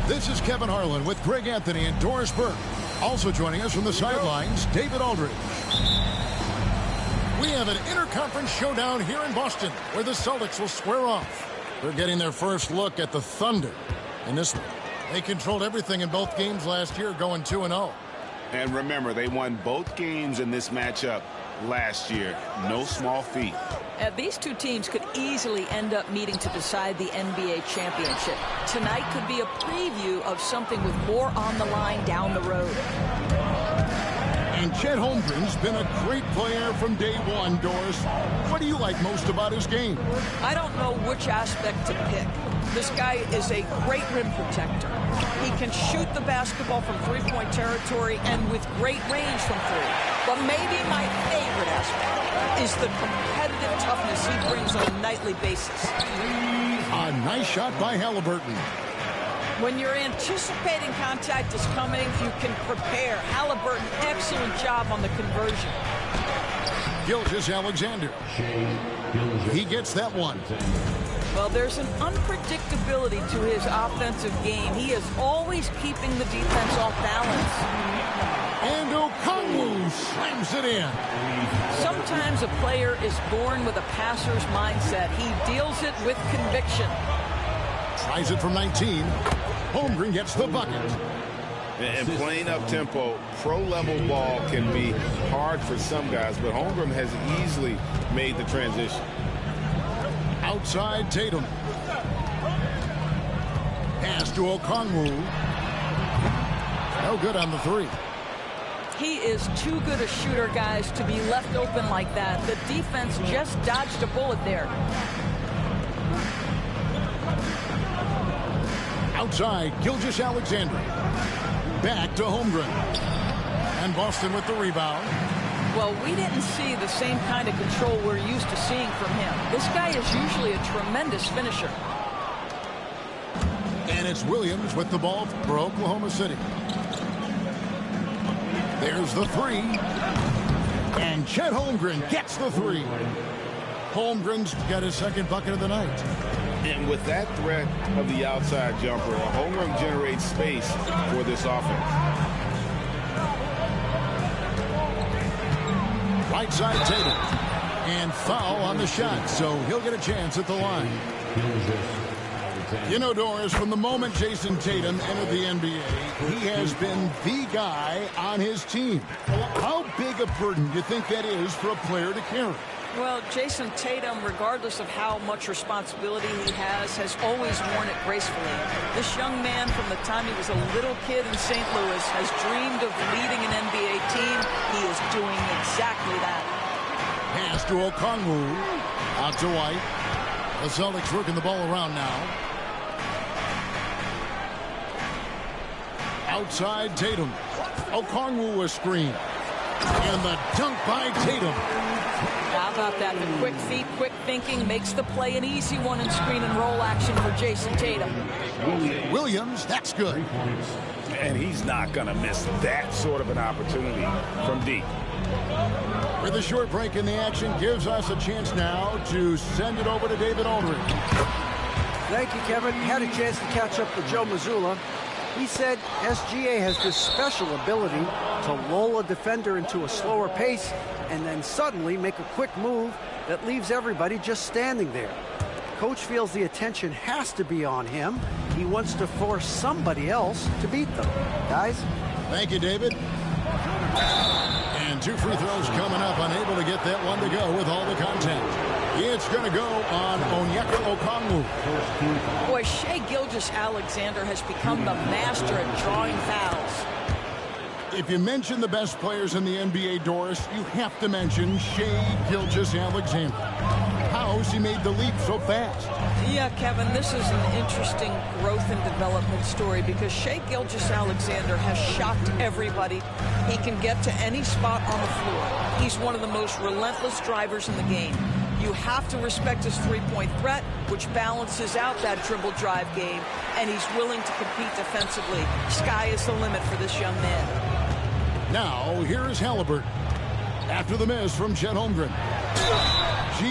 This is Kevin Harlan with Greg Anthony and Doris Burke. Also joining us from the sidelines, David Aldridge. We have an interconference showdown here in Boston where the Celtics will square off. They're getting their first look at the Thunder in this one. They controlled everything in both games last year, going 2-0. And remember, they won both games in this matchup last year. No small feat. These two teams could easily end up meeting to decide the NBA championship. Tonight could be a preview of something with more on the line down the road. And Chet Holmgren's been a great player from day one, Doris. What do you like most about his game? I don't know which aspect to pick. This guy is a great rim protector. He can shoot the basketball from three-point territory and with great range from three. But maybe my favorite aspect is the competitive toughness he brings on a nightly basis. A nice shot by Halliburton. When you're anticipating contact is coming, you can prepare. Halliburton, excellent job on the conversion. Gilgeous-Alexander. He gets that one. Well, there's an unpredictability to his offensive game. He is always keeping the defense off balance. And Okongwu slams it in. Sometimes a player is born with a passer's mindset. He deals it with conviction. Tries it from 19. Holmgren gets the bucket. And playing up-tempo, pro-level ball can be hard for some guys, but Holmgren has easily made the transition. Outside Tatum. Pass to Okongwu. No good on the three. He is too good a shooter, guys, to be left open like that. The defense just dodged a bullet there. Outside, Gilgeous-Alexander. Back to Holmgren. And Boston with the rebound. Well, we didn't see the same kind of control we're used to seeing from him. This guy is usually a tremendous finisher. And it's Williams with the ball for Oklahoma City. There's the three. And Chet Holmgren gets the three. Holmgren's got his second bucket of the night. And with that threat of the outside jumper, Holmgren generates space for this offense. Right side Tatum. And foul on the shot, so he'll get a chance at the line. You know, Doris, from the moment Jason Tatum entered the NBA, he has been the guy on his team. How big a burden do you think that is for a player to carry? Well, Jason Tatum, regardless of how much responsibility he has always worn it gracefully. This young man, from the time he was a little kid in St. Louis, has dreamed of leading an NBA team. He is doing exactly that. Pass to Okongwu. Out to White. The Celtics working the ball around now. Outside Tatum. Okongwu a screen. And the dunk by Tatum. How about that? The quick feet, quick thinking makes the play an easy one in screen and roll action for Jason Tatum. Williams, that's good. And he's not going to miss that sort of an opportunity from deep. With a short break in the action, gives us a chance now to send it over to David Aldridge. Thank you, Kevin. Had a chance to catch up with Joe Mazzulla. He said SGA has this special ability to lull a defender into a slower pace and then suddenly make a quick move that leaves everybody just standing there. Coach feels the attention has to be on him. He wants to force somebody else to beat them. Guys? Thank you, David. And two free throws coming up, unable to get that one to go with all the contact. It's going to go on Onyeka Okongwu. Boy, Shai Gilgeous-Alexander has become the master at drawing fouls. If you mention the best players in the NBA, Doris, you have to mention Shai Gilgeous-Alexander. How's he made the leap so fast? Yeah, Kevin, this is an interesting growth and development story because Shai Gilgeous-Alexander has shocked everybody. He can get to any spot on the floor. He's one of the most relentless drivers in the game. You have to respect his three-point threat, which balances out that dribble drive game, and he's willing to compete defensively. Sky is the limit for this young man. Now, here is Halliburton. After the miss from Chet Holmgren. GA,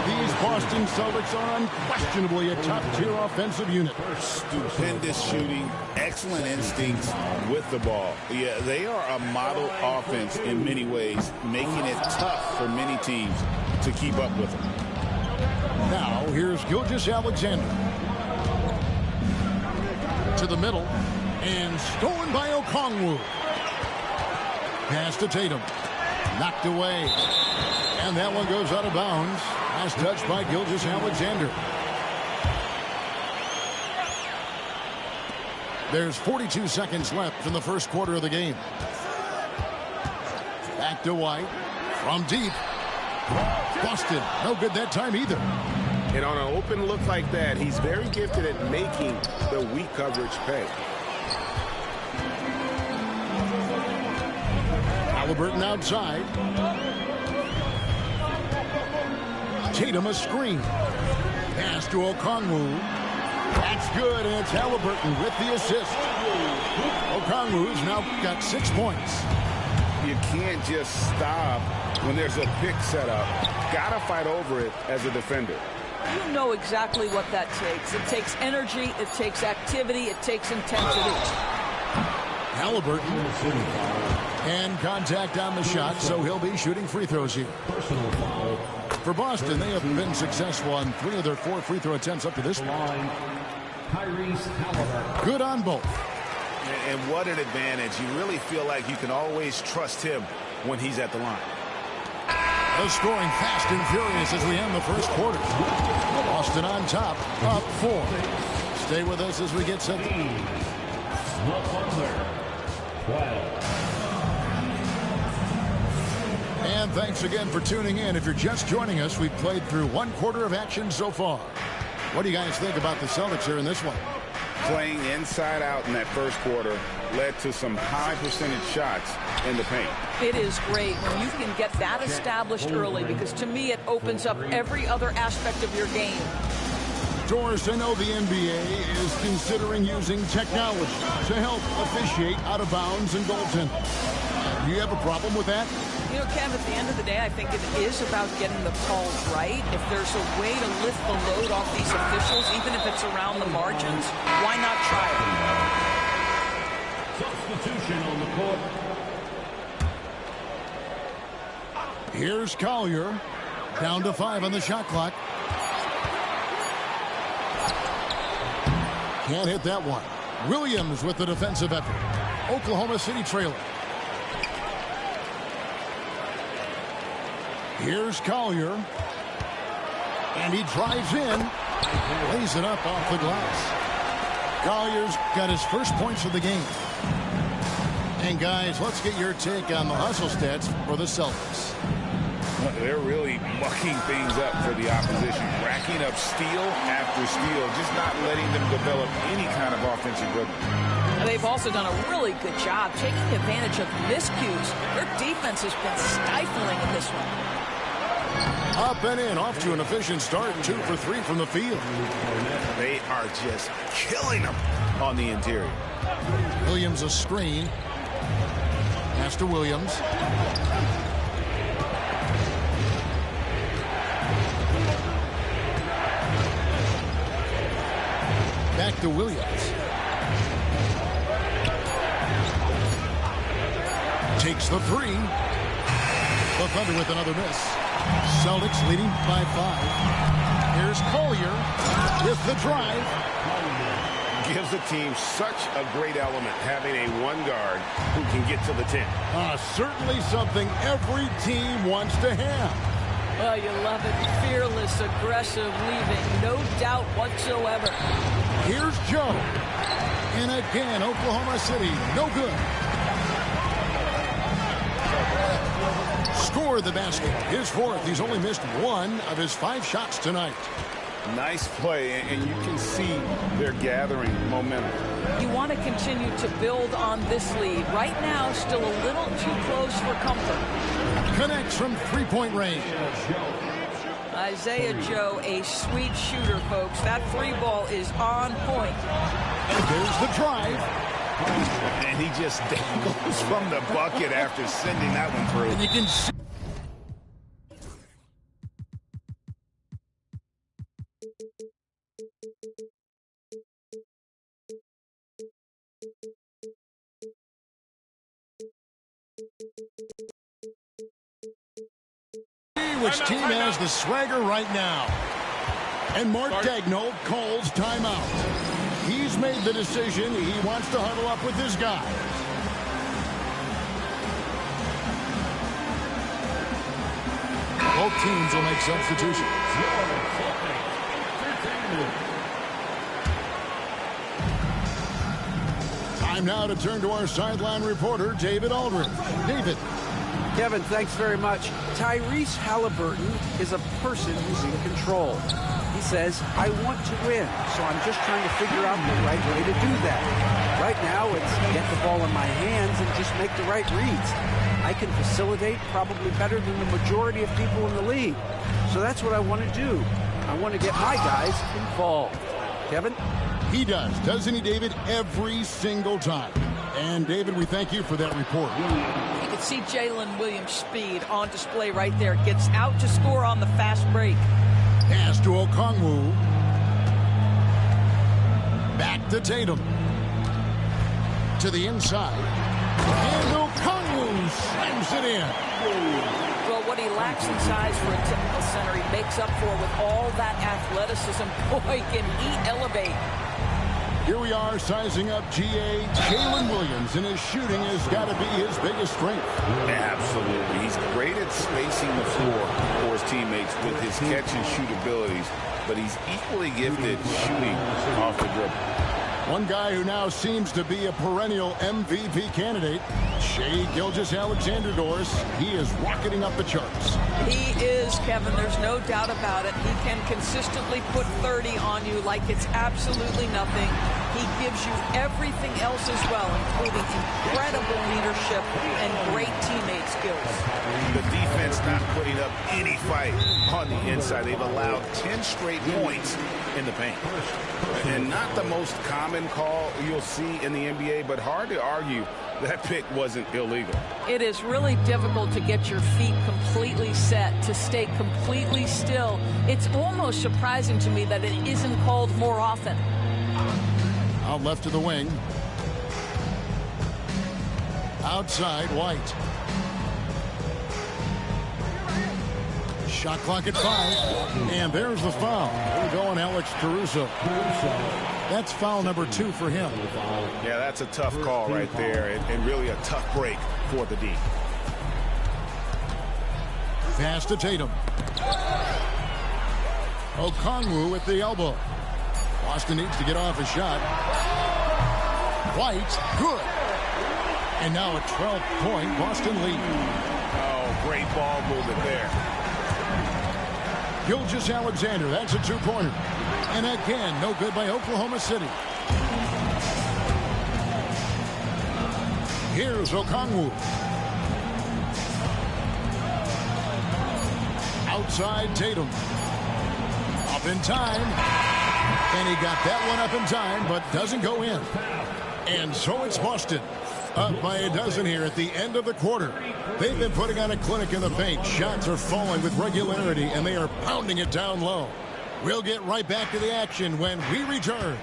these Boston Celtics are unquestionably a top-tier offensive unit. Stupendous shooting, excellent instincts with the ball. Yeah, they are a model offense in many ways, making it tough for many teams to keep up with them. Now, here's Gilgeous-Alexander. To the middle, and stolen by Okongwu. Pass to Tatum. Knocked away. And that one goes out of bounds. Last touch by Gilgeous-Alexander. There's 42 seconds left in the first quarter of the game. Back to White. From deep. Boston. No good that time either. And on an open look like that, he's very gifted at making the weak coverage pay. Halliburton outside. Tatum a screen. Pass to Okongwu. That's good, and it's Halliburton with the assist. Okongwu's now got 6 points. You can't just stop when there's a pick set up. Gotta fight over it as a defender. You know exactly what that takes. It takes energy, it takes activity, it takes intensity. Halliburton. And contact on the shot, so he'll be shooting free throws here. For Boston, they have been successful on 3 of their 4 free throw attempts up to this point. Good on both. And what an advantage. You really feel like you can always trust him when he's at the line. The scoring fast and furious as we end the first quarter. Boston on top, up 4. Stay with us as we get set. And thanks again for tuning in. If you're just joining us, we've played through 1 quarter of action so far. What do you guys think about the Celtics here in this one? Playing inside out in that first quarter led to some high percentage shots in the paint. It is great when you can get that established early, because to me it opens up every other aspect of your game. Doris, I know the NBA is considering using technology to help officiate out of bounds and goaltending. Do you have a problem with that? You know, Kev, at the end of the day, I think it is about getting the calls right. If there's a way to lift the load off these officials, even if it's around the margins, why not try it? Substitution on the court. Here's Collier. Down to 5 on the shot clock. Can't hit that one. Williams with the defensive effort. Oklahoma City trailing. Here's Collier. And he drives in. Lays it up off the glass. Collier's got his first points of the game. And guys, let's get your take on the hustle stats for the Celtics. They're really mucking things up for the opposition. Racking up steal after steal. Just not letting them develop any kind of offensive rhythm. They've also done a really good job taking advantage of miscues. Their defense has been stifling in this one. Up and in, off to an efficient start. 2 for 3 from the field. They are just killing them on the interior. Williams a screen. Pass to Williams. Back to Williams. Takes the 3. The Thunder with another miss. Celtics leading by 5. Here's Collier with the drive. Gives the team such a great element having a 1 guard who can get to the 10. Certainly something every team wants to have. Oh, you love it. Fearless, aggressive, leaving. No doubt whatsoever. Here's Joe. And again, Oklahoma City, no good. Scored the basket. His 4th. He's only missed 1 of his 5 shots tonight. Nice play, and you can see they're gathering momentum. You want to continue to build on this lead. Right now, still a little too close for comfort. Connects from 3-point range. Isaiah Joe, a sweet shooter, folks. That 3 ball is on point. And there's the drive. And he just dangles from the bucket after sending that one through. And you can see Which team has the swagger right now? And Mark Daigneault calls timeout. He's made the decision. He wants to huddle up with his guys. Both teams will make substitutions. Time now to turn to our sideline reporter, David Aldridge. David. Kevin, thanks very much. Tyrese Halliburton is a person who's in control. He says, I want to win, so I'm just trying to figure out the right way to do that. Right now, it's get the ball in my hands and just make the right reads. I can facilitate probably better than the majority of people in the league. So that's what I want to do. I want to get my guys involved. Kevin? He does, doesn't he, David? Every single time. And, David, we thank you for that report. You can see Jalen Williams' speed on display right there. Gets out to score on the fast break. Pass to Okongwu. Back to Tatum. To the inside. And Okongwu slams it in. Well, what he lacks in size for a typical center, he makes up for with all that athleticism. Boy, can he elevate. Here we are sizing up GA Jalen Williams, and his shooting has got to be his biggest strength. Absolutely. He's great at spacing the floor for his teammates with his catch and shoot abilities, but he's equally gifted shooting off the dribble. One guy who now seems to be a perennial MVP candidate, Shai Gilgeous-Alexander, Doris. He is rocketing up the charts. He is, Kevin. There's no doubt about it. He can consistently put 30 on you like it's absolutely nothing. He gives you everything else as well, including incredible leadership and great teammate skills. The defense not putting up any fight on the inside. They've allowed 10 straight points in the paint. And not the most common call you'll see in the NBA, but hard to argue that pick wasn't illegal. It is really difficult to get your feet completely set, to stay completely still. It's almost surprising to me that it isn't called more often. Out left to the wing. Outside, White. Shot clock at 5. And there's the foul. We're going Alex Caruso. That's foul number 2 for him. Yeah, that's a tough call right there, and really a tough break for the D. Pass to Tatum. Okongwu at the elbow. Boston needs to get off a shot. White, good. And now a 12-point Boston lead. Oh, great ball movement there. Gilgeous-Alexander, that's a 2-pointer. And again, no good by Oklahoma City. Here's Okongwu. Outside Tatum. Up in time. And he got that one up in time, but doesn't go in. And so it's Boston. Up by a dozen here at the end of the quarter. They've been putting on a clinic in the paint. Shots are falling with regularity, and they are pounding it down low. We'll get right back to the action when we return.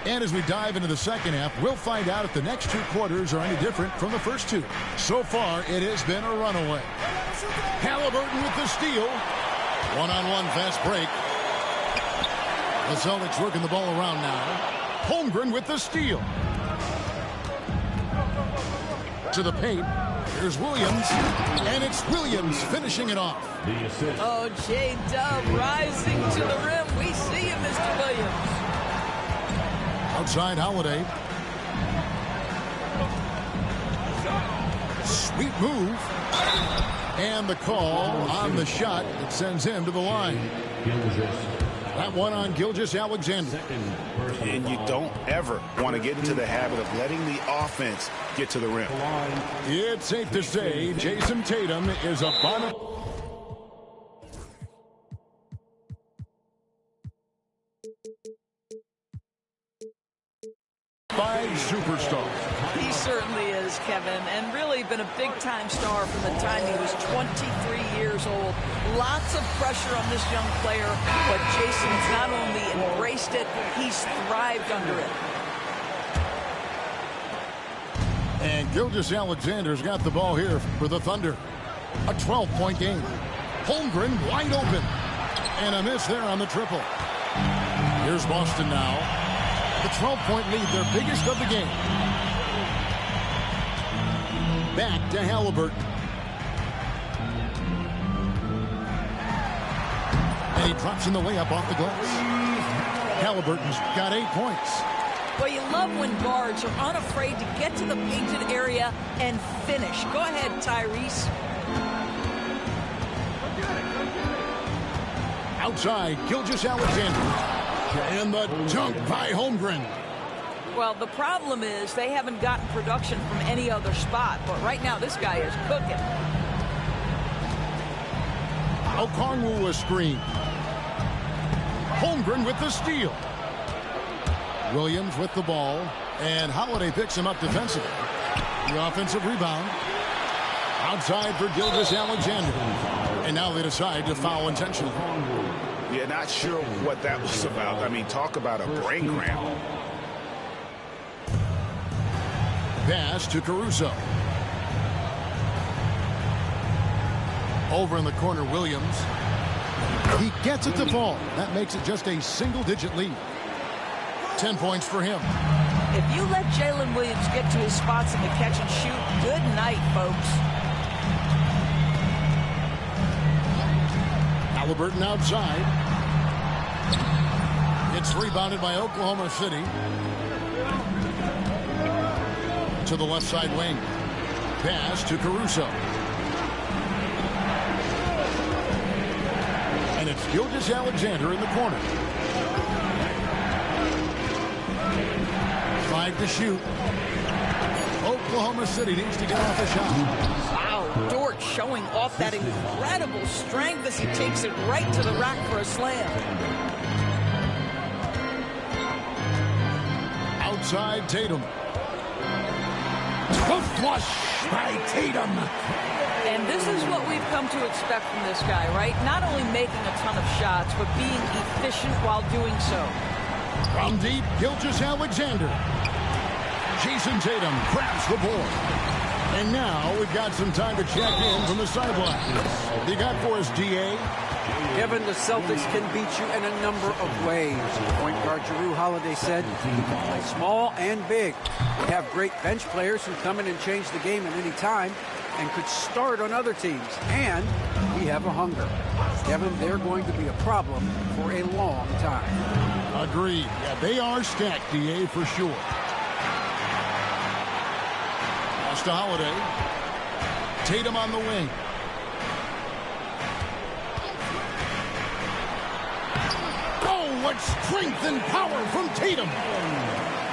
And as we dive into the second half, we'll find out if the next 2 quarters are any different from the first 2. So far, it has been a runaway. Halliburton with the steal. One-on-one fast break. The Celtics working the ball around now. Holmgren with the steal. To the paint. Here's Williams. And it's Williams finishing it off. Oh, J-Dub rising to the rim. We see him, Mr. Williams. Outside Holiday. Sweet move. And the call on the shot that sends him to the line. That one on Gilgeous-Alexander. And you don't ever want to get into the habit of letting the offense get to the rim. It's safe to say Jason Tatum is a bona 5 superstar. He certainly is, Kevin, and really been a big-time star from the time he was 23 years old. Lots of pressure on this young player, but Jason's not only embraced it, he's thrived under it. And Gilgeous-Alexander's got the ball here for the Thunder. A 12-point game. Holmgren wide open. And a miss there on the triple. Here's Boston now. The 12-point lead, their biggest of the game. Back to Halliburton. And he drops in the layup off the glass. Halliburton's got 8 points. Well, you love when guards are unafraid to get to the painted area and finish. Go ahead, Tyrese. Outside, Gilgeous-Alexander. And the dunk by Holmgren. Well, the problem is they haven't gotten production from any other spot. But right now, this guy is cooking. Okongwu a screen. Holmgren with the steal. Williams with the ball. And Holiday picks him up defensively. The offensive rebound. Outside for Gilgeous-Alexander. And now they decide to foul intentionally. Yeah, not sure what that was about. I mean, talk about a brain cramp. Pass to Caruso. Over in the corner, Williams. He gets it to fall. That makes it just a single-digit lead. 10 points for him. If you let Jalen Williams get to his spots in the catch and shoot, good night, folks. Halliburton outside. It's rebounded by Oklahoma City. To the left side wing. Pass to Caruso. And it's Gilgeous-Alexander in the corner. 5 to shoot. Oklahoma City needs to get off a shot. Wow, Dort showing off that incredible strength as he takes it right to the rack for a slam. Outside Tatum. Tough flush by Tatum. And this is what we've come to expect from this guy, right? Not only making a ton of shots, but being efficient while doing so. From deep, Gilgeous-Alexander. Jason Tatum grabs the board. And now we've got some time to check in from the sidelines. What do you got for us, D.A.? Kevin, the Celtics can beat you in a number of ways. Point guard Jrue Holiday said, "You can play small and big. We have great bench players who come in and change the game at any time and could start on other teams. And we have a hunger." Kevin, they're going to be a problem for a long time. Agreed. Yeah, they are stacked, D.A., for sure. Pass to Holiday. Tatum on the wing. What strength and power from Tatum.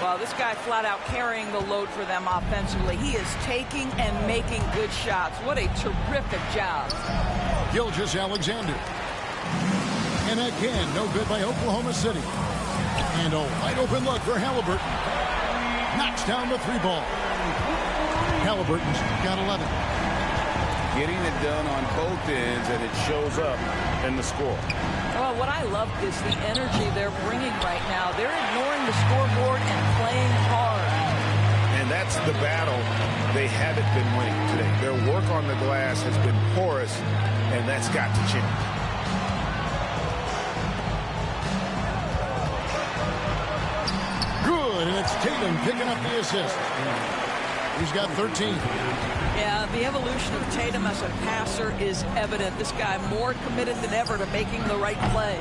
Well, this guy flat out carrying the load for them offensively. He is taking and making good shots. What a terrific job. Gilgeous-Alexander. And again, no good by Oklahoma City. And a wide open look for Halliburton. Knocks down the 3 ball. Halliburton's got 11. Getting it done on both ends, and it shows up in the score. Well, what I love is the energy they're bringing right now. They're ignoring the scoreboard and playing hard. And that's the battle they haven't been winning today. Their work on the glass has been porous, and that's got to change. Good, and it's Tatum picking up the assist. He's got 13. Yeah, the evolution of Tatum as a passer is evident. This guy more committed than ever to making the right play.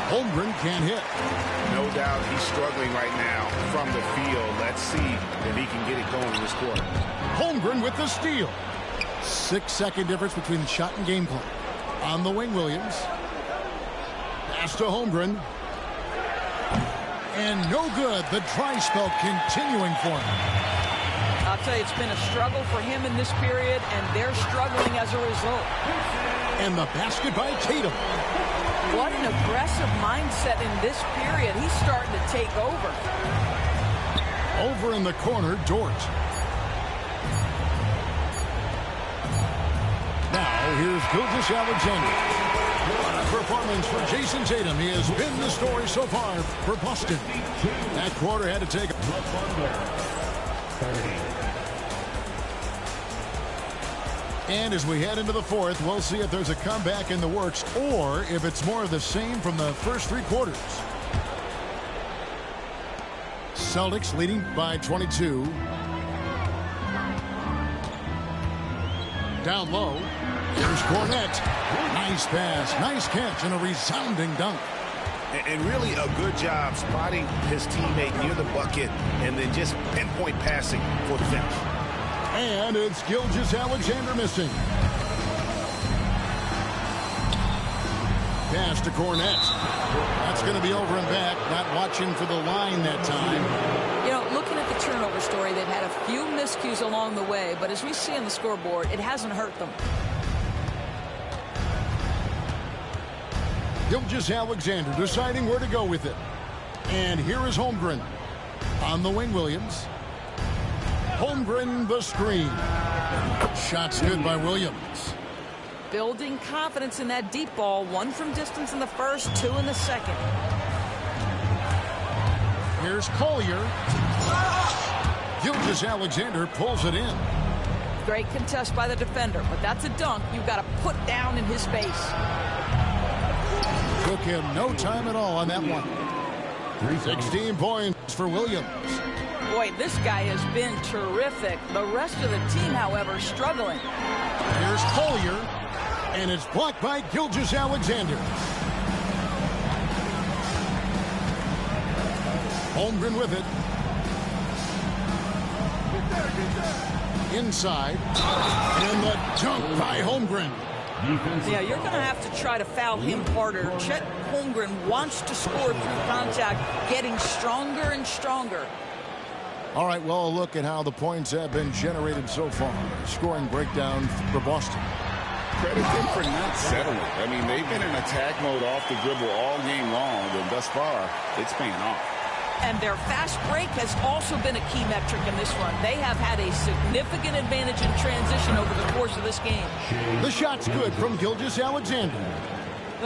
Holmgren can't hit. No doubt he's struggling right now from the field. Let's see if he can get it going in this quarter. Holmgren with the steal. 6-second difference between the shot and game clock. On the wing, Williams. Pass to Holmgren. And no good. The dry spell continuing for him. I'll tell you, it's been a struggle for him in this period, and they're struggling as a result. And the basket by Tatum. What an aggressive mindset in this period. He's starting to take over. Over in the corner, Dort. Now, here's Gilgeous-Alexander. What a performance for Jason Tatum. He has been the story so far for Boston. That quarter had to take And as we head into the fourth, we'll see if there's a comeback in the works or if it's more of the same from the first three quarters. Celtics leading by 22. Down low. Here's Cornette. Nice pass, nice catch, and a resounding dunk. And really a good job spotting his teammate near the bucket and then just pinpoint passing for the finish. And it's Gilgeous-Alexander missing. Pass to Cornette. That's going to be over and back. Not watching for the line that time. You know, looking at the turnover story, they've had a few miscues along the way, but as we see on the scoreboard, it hasn't hurt them. Gilgeous-Alexander deciding where to go with it. And here is Holmgren. On the wing, Williams. Holmgren, the screen. Shot's good by Williams. Building confidence in that deep ball. 1 from distance in the first, 2 in the second. Here's Collier. Gilgeous-Alexander pulls it in. Great contest by the defender, but that's a dunk you've got to put down in his face. Took him no time at all on that one. 16 points for Williams. Boy, this guy has been terrific. The rest of the team, however, struggling. Here's Collier, and it's blocked by Gilgeous-Alexander. Holmgren with it. Inside, and the dunk by Holmgren. Yeah, you're going to have to try to foul him harder. Chet Holmgren wants to score through contact, getting stronger and stronger. All right, well, a look at how the points have been generated so far. Scoring breakdown for Boston. Credit them for not settling. I mean, they've been in attack mode off the dribble all game long, and thus far, it's paying off. And their fast break has also been a key metric in this run. They have had a significant advantage in transition over the course of this game. The shot's good from Gilgeous-Alexander.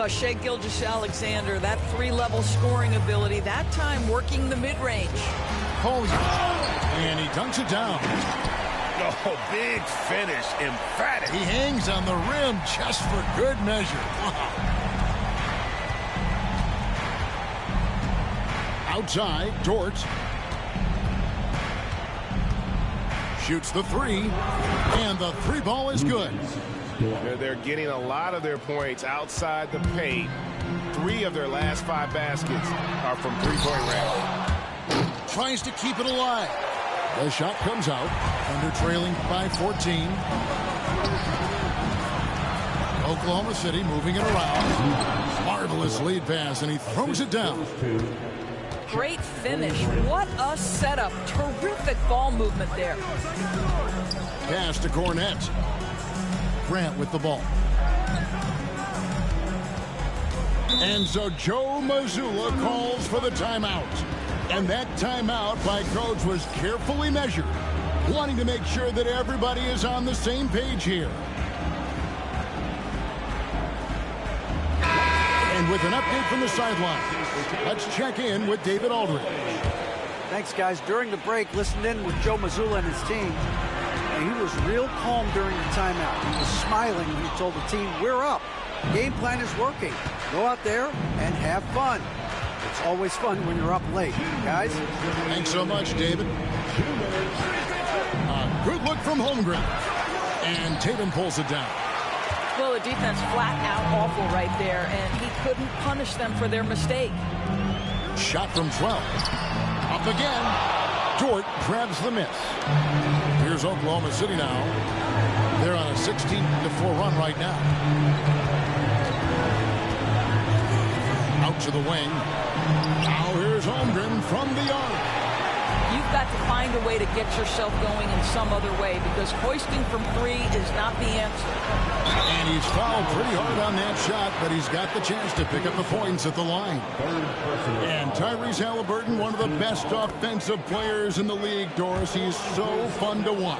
Shai Gilgeous-Alexander, that 3-level scoring ability, that time working the mid-range. Collier, and he dunks it down. Oh, big finish, emphatic. He hangs on the rim just for good measure. Outside, Dort shoots the 3, and the 3 ball is good. They're getting a lot of their points outside the paint. 3 of their last 5 baskets are from three-point range. Tries to keep it alive. The shot comes out, under trailing by 14. Oklahoma City moving it around. Marvelous lead pass, and he throws it down. Great finish. What a setup. Terrific ball movement there. Pass to Cornette. Grant with the ball. And so Joe Mazzulla calls for the timeout. And that timeout by Coach was carefully measured, wanting to make sure that everybody is on the same page here. And with an update from the sideline, let's check in with David Aldridge. Thanks, guys. During the break, listened in with Joe Mazzulla and his team, and he was real calm during the timeout. He was smiling when he told the team, we're up. Game plan is working. Go out there and have fun. It's always fun when you're up late, guys. Thanks so much, David. Good look from Holmgren. And Tatum pulls it down. Well, the defense flat out awful right there, and he couldn't punish them for their mistake. Shot from 12. Up again. Dort grabs the miss. Here's Oklahoma City now. They're on a 16-4 run right now. Out to the wing. Now here's Holmgren from the arc. You've got to find a way to get yourself going in some other way, because hoisting from 3 is not the answer. And he's fouled pretty hard on that shot, but he's got the chance to pick up the points at the line. And Tyrese Halliburton, one of the best offensive players in the league, Doris. He's so fun to watch.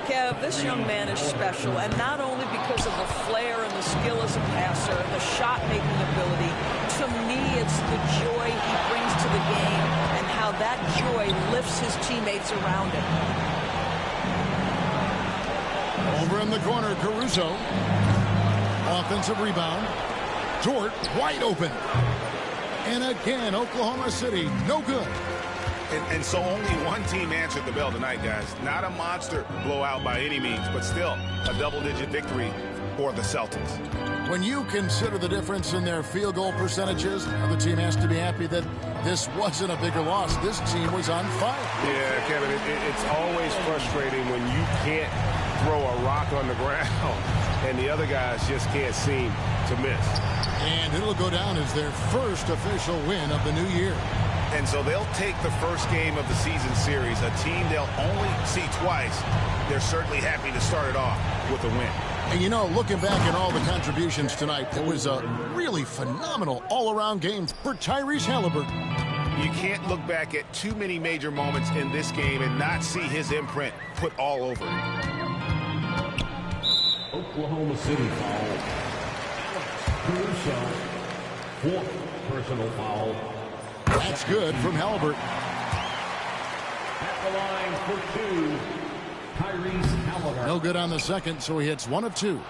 Kev, this young man is special, and not only because of the flair and the skill as a passer and the shot-making ability. To me, it's the joy he brings to the game and how that joy lifts his teammates around him. Over From the corner, Caruso. Offensive rebound. Dort wide open. And again, Oklahoma City, no good. And so only one team answered the bell tonight, guys. Not a monster blowout by any means, but still a double-digit victory for the Celtics. When you consider the difference in their field goal percentages, the other team has to be happy that this wasn't a bigger loss. This team was on fire. Yeah, Kevin, it's always frustrating when you can't throw a rock on the ground and the other guys just can't seem to miss. And it'll go down as their first official win of the new year. And so they'll take the first game of the season series, a team they'll only see twice. They're certainly happy to start it off with a win. And you know, looking back at all the contributions tonight, it was a really phenomenal all-around game for Tyrese Haliburton. You can't look back at too many major moments in this game and not see his imprint put all over it. Oklahoma City foul. Caruso, fourth personal foul. That's good from Haliburton. At the line for two, Tyrese Haliburton. No good on the second, so he hits 1 of 2.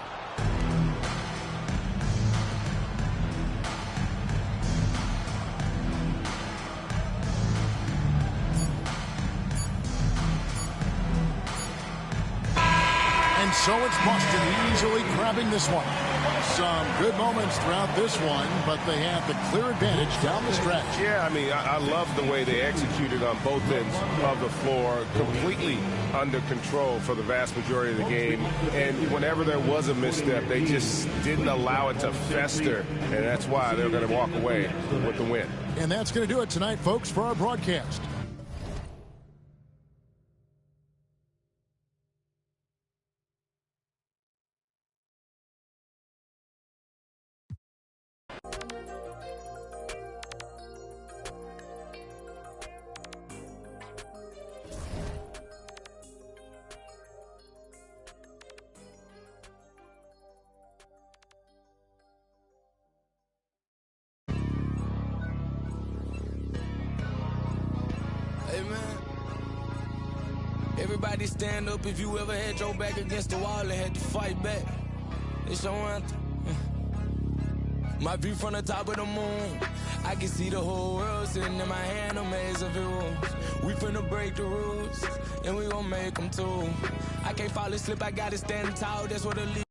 And so it's Boston easily grabbing this one. Some good moments throughout this one, but they have the clear advantage down the stretch. Yeah, I mean, I love the way they executed on both ends of the floor, completely under control for the vast majority of the game. And whenever there was a misstep, they just didn't allow it to fester, and that's why they're going to walk away with the win. And that's going to do it tonight, folks, for our broadcast. Hey man, everybody stand up if you ever had your back against the wall and had to fight back. It's your anthem. My view from the top of the moon, I can see the whole world sitting in my hand, a maze of it rules. We finna break the rules, and we gon' make them too. I can't fall asleep, I gotta stand tall, that's what the lead.